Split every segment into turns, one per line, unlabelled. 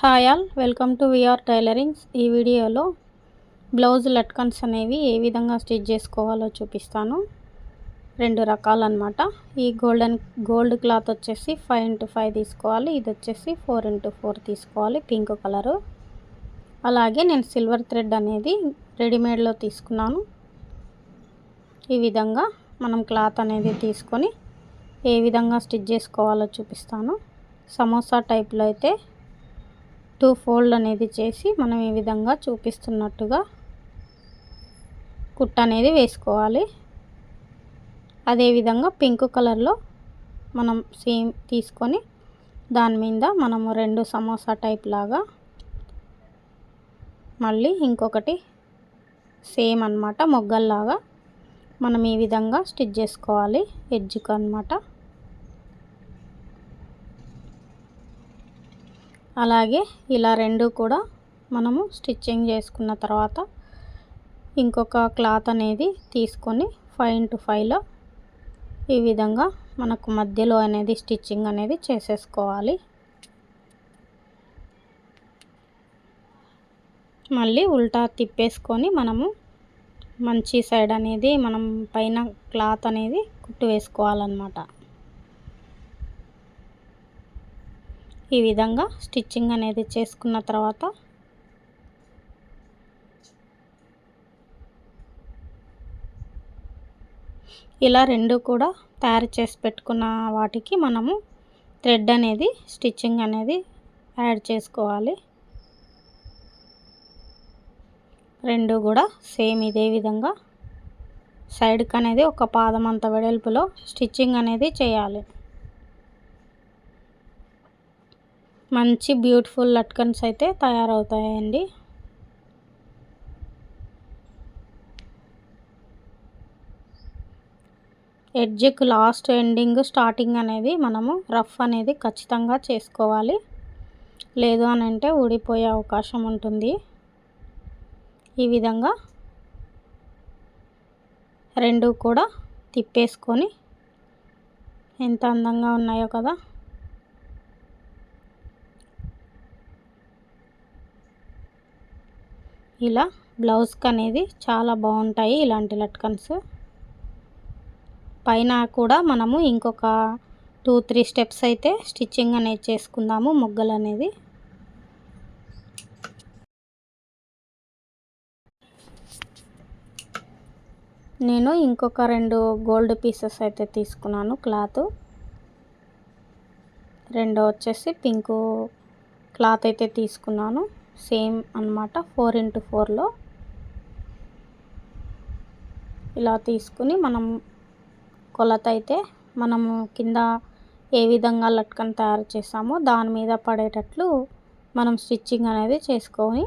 Hi all, welcome to VR tailorings. ఈ వీడియోలో blouse latkans అనేవి ఏ విధంగా స్టిచ్ చేసుకోవాలో చూపిస్తాను. రెండు రకాలన్నమాట. ఈ గోల్డ్ క్లాత్ వచ్చేసి 5x5 తీసుకోవాలి. ఇది వచ్చేసి 4x4 తీసుకోవాలి, పింక్ కలరు. అలాగే నేను సిల్వర్ థ్రెడ్ అనేది రెడీమేడ్లో తీసుకున్నాను. ఈ విధంగా మనం క్లాత్ అనేది తీసుకొని ఏ విధంగా స్టిచ్ చేసుకోవాలో చూపిస్తాను. సమోసా టైప్లో అయితే 2 ఫోల్డ్ అనేది చేసి మనం ఈ విధంగా చూపిస్తున్నట్టుగా కుట్ట అనేది వేసుకోవాలి. అదేవిధంగా పింక్ కలర్లో మనం సేమ్ తీసుకొని దాని మీద మనము 2 సమోసా టైప్ లాగా మళ్ళీ ఇంకొకటి సేమ్ అన్నమాట, మొగ్గల్లాగా మనం ఈ విధంగా స్టిచ్ చేసుకోవాలి ఎడ్జ్కి అన్నమాట. అలాగే ఇలా రెండు కూడా మనము స్టిచ్చింగ్ చేసుకున్న తర్వాత ఇంకొక క్లాత్ అనేది తీసుకొని 5x5లో ఈ విధంగా మనకు మధ్యలో అనేది స్టిచ్చింగ్ అనేది చేసేసుకోవాలి. మళ్ళీ ఉల్టా తిప్పేసుకొని మనము మంచి సైడ్ అనేది మనం పైన క్లాత్ అనేది కుట్టు వేసుకోవాలన్నమాట. ఈ విధంగా స్టిచ్చింగ్ అనేది చేసుకున్న తర్వాత ఇలా రెండు కూడా తయారు చేసి పెట్టుకున్న వాటికి మనము థ్రెడ్ అనేది స్టిచ్చింగ్ అనేది యాడ్ చేసుకోవాలి. రెండు కూడా సేమ్ ఇదే విధంగా సైడ్కి అనేది ఒక పాదం అంత వెడల్పులో స్టిచ్చింగ్ అనేది చేయాలి. మంచి బ్యూటిఫుల్ లట్కన్స్ అయితే తయారవుతాయండి. ఎడ్జ్కి లాస్ట్ ఎండింగ్ స్టార్టింగ్ అనేది మనము రఫ్ అనేది ఖచ్చితంగా చేసుకోవాలి. లేదు అని అంటే ఊడిపోయే అవకాశం ఉంటుంది. ఈ విధంగా రెండు కూడా తిప్పేసుకొని ఎంత అందంగా ఉన్నాయో కదా. ఇలా బ్లౌజ్కి అనేది చాలా బాగుంటాయి ఇలాంటి లట్కన్స్. పైన కూడా మనము ఇంకొక 2-3 స్టెప్స్ అయితే స్టిచ్చింగ్ అనేది చేసుకుందాము మొగ్గలు అనేది. నేను ఇంకొక 2 గోల్డ్ పీసెస్ అయితే తీసుకున్నాను క్లాత్. రెండో వచ్చేసి పింక్ క్లాత్ అయితే తీసుకున్నాను, సేమ్ అన్నమాట 4x4లో. ఇలా తీసుకుని మనం కొలత అయితే మనము కింద ఏ విధంగా లట్కన్ తయారు చేసామో దాని మీద పడేటట్లు మనం స్టిచ్చింగ్ అనేది చేసుకొని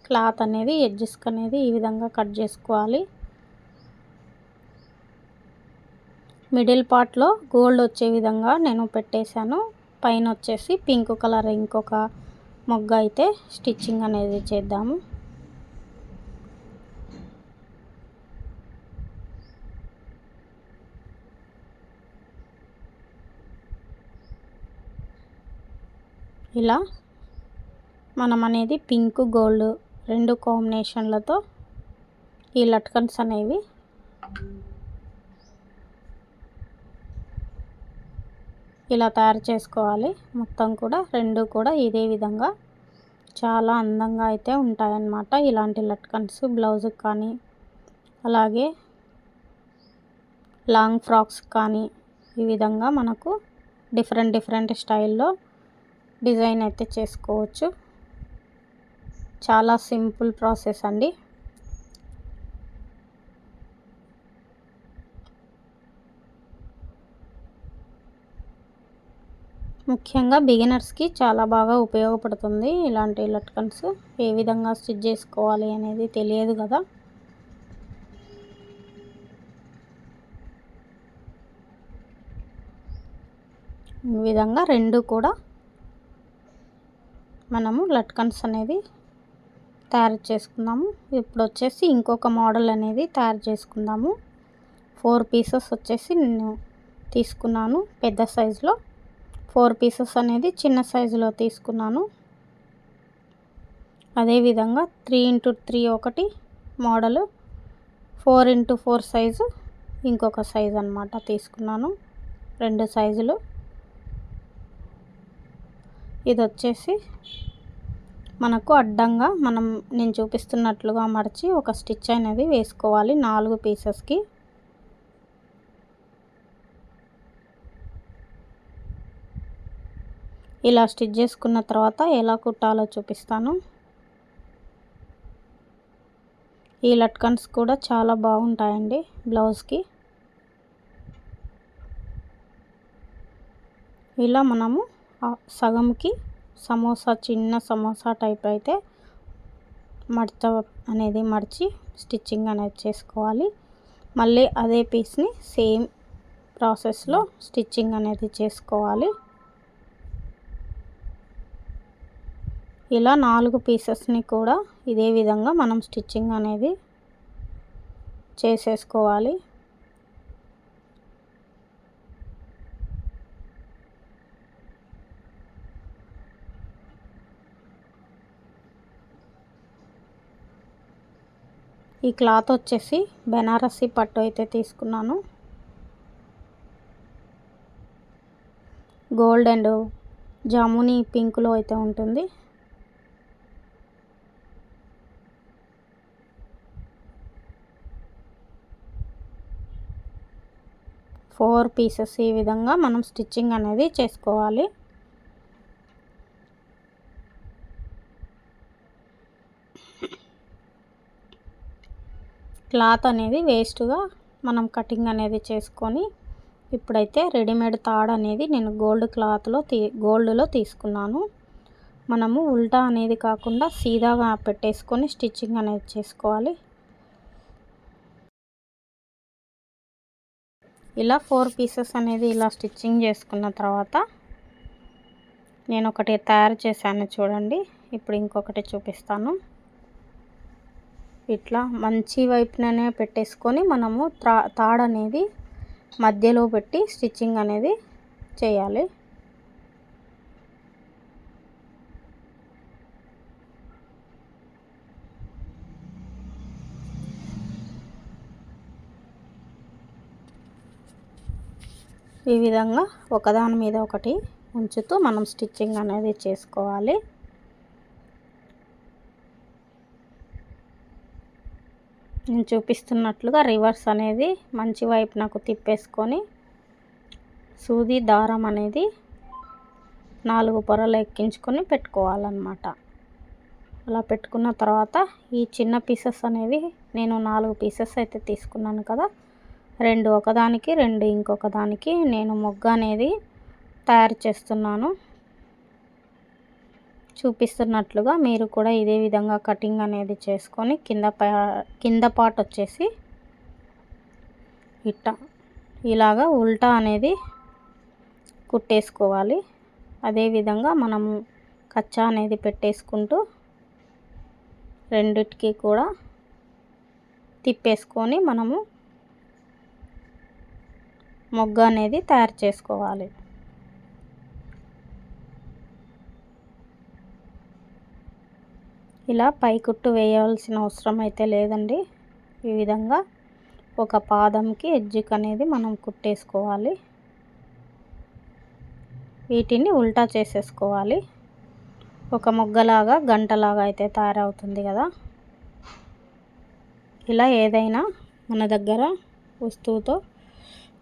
క్లాత్ అనేది ఎడ్జెస్కి అనేది ఈ విధంగా కట్ చేసుకోవాలి. మిడిల్ పార్ట్లో గోల్డ్ వచ్చే విధంగా నేను పెట్టేశాను. పైన వచ్చేసి పింక్ కలర్ ఇంకొక మొగ్గ అయితే స్టిచ్చింగ్ అనేది చేద్దాము. ఇలా మనం అనేది పింక్ గోల్డ్ రెండు కాంబినేషన్లతో ఈ లట్కన్స్ అనేవి ఇలా తయారు చేసుకోవాలి. మొత్తం కూడా రెండు కూడా ఇదే విధంగా చాలా అందంగా అయితే ఉంటాయన్నమాట ఇలాంటి లట్కన్స్ బ్లౌజ్కి కానీ అలాగే లాంగ్ ఫ్రాక్స్ కానీ ఈ విధంగా మనకు డిఫరెంట్ స్టైల్లో డిజైన్ అయితే చేసుకోవచ్చు. చాలా సింపుల్ ప్రాసెస్ అండి. ముఖ్యంగా బిగినర్స్కి చాలా బాగా ఉపయోగపడుతుంది ఇలాంటి లట్కన్స్. ఏ విధంగా స్టిచ్ చేసుకోవాలి అనేది తెలియదు కదా. ఈ విధంగా రెండు కూడా మనము లట్కన్స్ అనేది తయారు చేసుకుందాము. ఇప్పుడు వచ్చేసి ఇంకొక మోడల్ అనేది తయారు చేసుకుందాము. 4 పీసెస్ వచ్చేసి నేను తీసుకున్నాను పెద్ద సైజులో. 4 పీసెస్ అనేది చిన్న సైజులో తీసుకున్నాను. అదేవిధంగా 3x3 ఒకటి మోడలు, 4x4 సైజు ఇంకొక సైజు అన్నమాట తీసుకున్నాను. 2 సైజులు. ఇది వచ్చేసి మనకు అడ్డంగా నేను చూపిస్తున్నట్లుగా మడిచి ఒక స్టిచ్ అనేది వేసుకోవాలి 4 పీసెస్కి. ఇలా స్టిచ్ చేసుకున్న తర్వాత ఎలా కుట్టాలో చూపిస్తాను. ఈ లట్కన్స్ కూడా చాలా బాగుంటాయండి బ్లౌజ్కి. ఇలా మనము సగంకి సమోసా, చిన్న సమోసా టైప్ అయితే మడత అనేది మడిచి స్టిచ్చింగ్ అనేది చేసుకోవాలి. మళ్ళీ అదే పీస్ని సేమ్ ప్రాసెస్లో స్టిచ్చింగ్ అనేది చేసుకోవాలి. ఇలా 4 పీసెస్ని కూడా ఇదే విధంగా మనం స్టిచ్చింగ్ అనేది చేసేసుకోవాలి. ఈ క్లాత్ వచ్చేసి బెనారసి పట్టు అయితే తీసుకున్నాను. గోల్డ్ అండ్ జామునీ పింక్లో అయితే ఉంటుంది. ఫోర్ పీసెస్ ఈ విధంగా మనం స్టిచ్చింగ్ అనేది చేసుకోవాలి. క్లాత్ అనేది వేస్ట్గా మనం కటింగ్ అనేది చేసుకొని, ఇప్పుడైతే రెడీమేడ్ తాడు అనేది నేను గోల్డ్లో తీసుకున్నాను. మనము ఉల్టా అనేది కాకుండా సీదాగా పెట్టేసుకొని స్టిచ్చింగ్ అనేది చేసుకోవాలి. ఇలా 4 పీసెస్ అనేది ఇలా స్టిచ్చింగ్ చేసుకున్న తర్వాత నేను ఒకటి తయారు చేశాను చూడండి. ఇప్పుడు ఇంకొకటి చూపిస్తాను. ఇట్లా మంచి వైపుననే పెట్టేసుకొని మనము తాడు అనేది మధ్యలో పెట్టి స్టిచ్చింగ్ అనేది చేయాలి. ఈ విధంగా ఒకదాని మీద ఒకటి ఉంచుతూ మనం స్టిచ్చింగ్ అనేది చేసుకోవాలి. నేను చూపిస్తున్నట్లుగా రివర్స్ అనేది మంచి వైపు నాకు తిప్పేసుకొని సూది దారం అనేది 4 పొరలు ఎక్కించుకొని పెట్టుకోవాలన్నమాట. అలా పెట్టుకున్న తర్వాత ఈ చిన్న పీసెస్ అనేవి నేను 4 పీసెస్ అయితే తీసుకున్నాను కదా, 2 ఒకదానికి 2 ఇంకొక దానికి నేను మొగ్గ అనేది తయారు చేస్తున్నాను. చూపిస్తున్నట్లుగా మీరు కూడా ఇదే విధంగా కటింగ్ అనేది చేసుకొని కింద పార్ట్ వచ్చేసి ఇలాగా ఉల్టా అనేది కుట్టేసుకోవాలి. అదేవిధంగా మనము కచ్చా అనేది పెట్టేసుకుంటూ రెండిటికి కూడా తిప్పేసుకొని మనము మొగ్గ అనేది తయారు చేసుకోవాలి. ఇలా పై కుట్టు వేయాల్సిన అవసరం అయితే లేదండి. ఈ విధంగా ఒక పాదంకి ఎడ్జ్కి అనేది మనం కుట్టేసుకోవాలి. వీటిని ఉల్టా చేసేసుకోవాలి. ఒక మొగ్గలాగా గంటలాగా అయితే తయారవుతుంది కదా. ఇలా ఏదైనా మన దగ్గర వస్తువుతో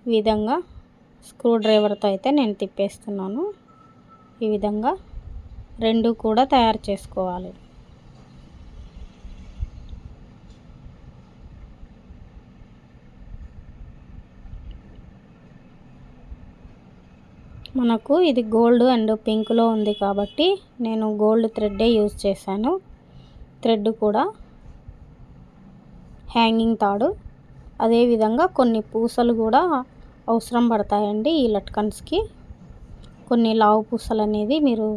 ఈ విధంగా స్క్రూ డ్రైవర్తో అయితే నేను తిప్పేస్తున్నాను. ఈ విధంగా 2 కూడా తయారు చేసుకోవాలి. మనకు ఇది గోల్డ్ అండ్ పింక్లో ఉంది కాబట్టి నేను గోల్డ్ థ్రెడ్డే యూజ్ చేశాను. థ్రెడ్ కూడా హ్యాంగింగ్ తాడు. అదేవిధంగా కొన్ని పూసలు కూడా అవసరం పడతాయండి ఈ లట్కన్స్కి. కొన్ని లావు పూసలు అనేది మీరు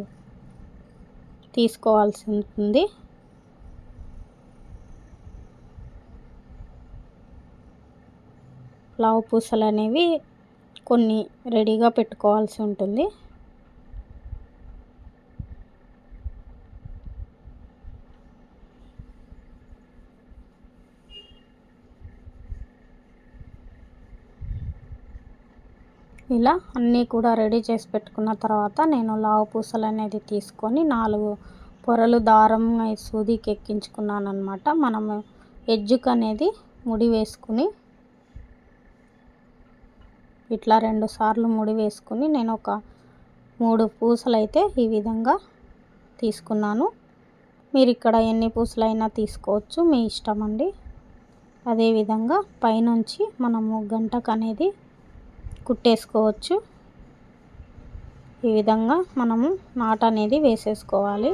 తీసుకోవాల్సి ఉంటుంది. లావు పూసలు అనేవి కొన్ని రెడీగా పెట్టుకోవాల్సి ఉంటుంది. ఇలా అన్నీ కూడా రెడీ చేసి పెట్టుకున్న తర్వాత నేను లావు పూసలు అనేది తీసుకొని 4 పొరలు దారం సూదికి ఎక్కించుకున్నాను అనమాట. మనము ఎడ్జ్కి అనేది ముడి వేసుకుని ఇట్లా 2 సార్లు ముడి వేసుకుని నేను ఒక 3 పూసలు అయితే ఈ విధంగా తీసుకున్నాను. మీరు ఇక్కడ ఎన్ని పూసలైనా తీసుకోవచ్చు, మీ ఇష్టం అండి. అదేవిధంగా పైనుంచి మనము గంటకు అనేది కుట్టేసుకోవచ్చు. ఈ విధంగా మనము నాట్ అనేది వేసేసుకోవాలి.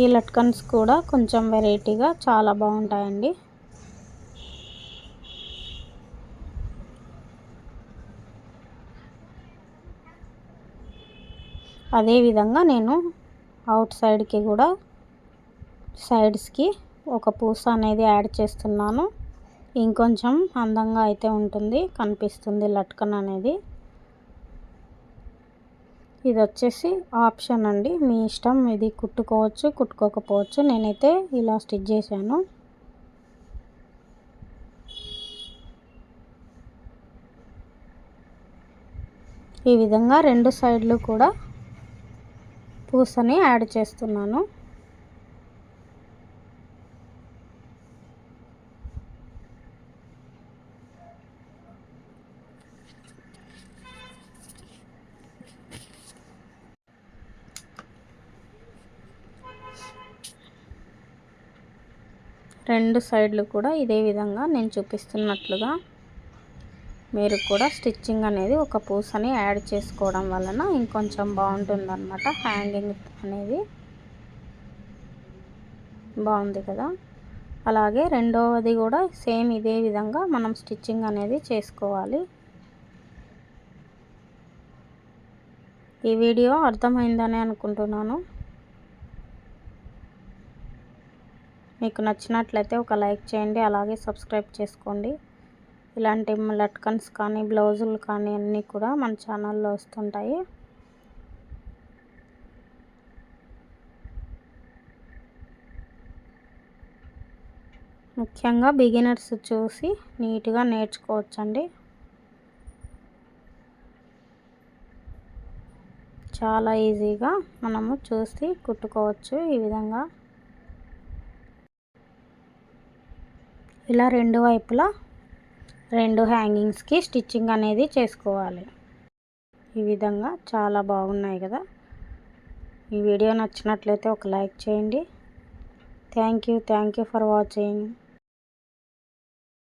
ఈ లట్కన్స్ కూడా కొంచెం వెరైటీగా చాలా బాగుంటాయండి. అదేవిధంగా నేను అవుట్ సైడ్కి కూడా సైడ్స్కి ఒక పూస అనేది యాడ్ చేస్తున్నాను. ఇంకొంచెం అందంగా అయితే ఉంటుంది, కనిపిస్తుంది లట్కన్ అనేది. ఇది వచ్చేసి ఆప్షన్ అండి, మీ ఇష్టం. ఇది కుట్టుకోవచ్చు, కుట్టుకోకపోవచ్చు. నేనైతే ఇలా స్టిచ్ చేశాను. ఈ విధంగా 2 సైడ్లు కూడా పూసని యాడ్ చేస్తున్నాను. రెండు సైడ్లు కూడా ఇదే విధంగా నేను చూపిస్తున్నట్లుగా మీరు కూడా స్టిచ్చింగ్ అనేది ఒక పూసని యాడ్ చేసుకోవడం వలన ఇంకొంచెం బాగుంటుందన్నమాట. హ్యాంగింగ్ అనేది బాగుంది కదా. అలాగే రెండవది కూడా సేమ్ ఇదే విధంగా మనం స్టిచ్చింగ్ అనేది చేసుకోవాలి. ఈ వీడియో అర్థమైందని అనుకుంటున్నాను. మీకు నచ్చినట్లయితే ఒక లైక్ చేయండి, అలాగే సబ్స్క్రైబ్ చేసుకోండి. ఇలాంటి లట్కన్స్ కానీ బ్లౌజులు కానీ అన్నీ కూడా మన ఛానల్లో వస్తుంటాయి. ముఖ్యంగా బిగినర్స్ చూసి నీట్గా నేర్చుకోవచ్చండి. చాలా ఈజీగా మనము చూసి కుట్టుకోవచ్చు. ఈ విధంగా ఇలా 2 వైపులా 2 హ్యాంగింగ్స్కి స్టిచ్చింగ్ అనేది చేసుకోవాలి. ఈ విధంగా చాలా బాగున్నాయి కదా. ఈ వీడియో నచ్చినట్లయితే ఒక లైక్ చేయండి. Thank you for watching.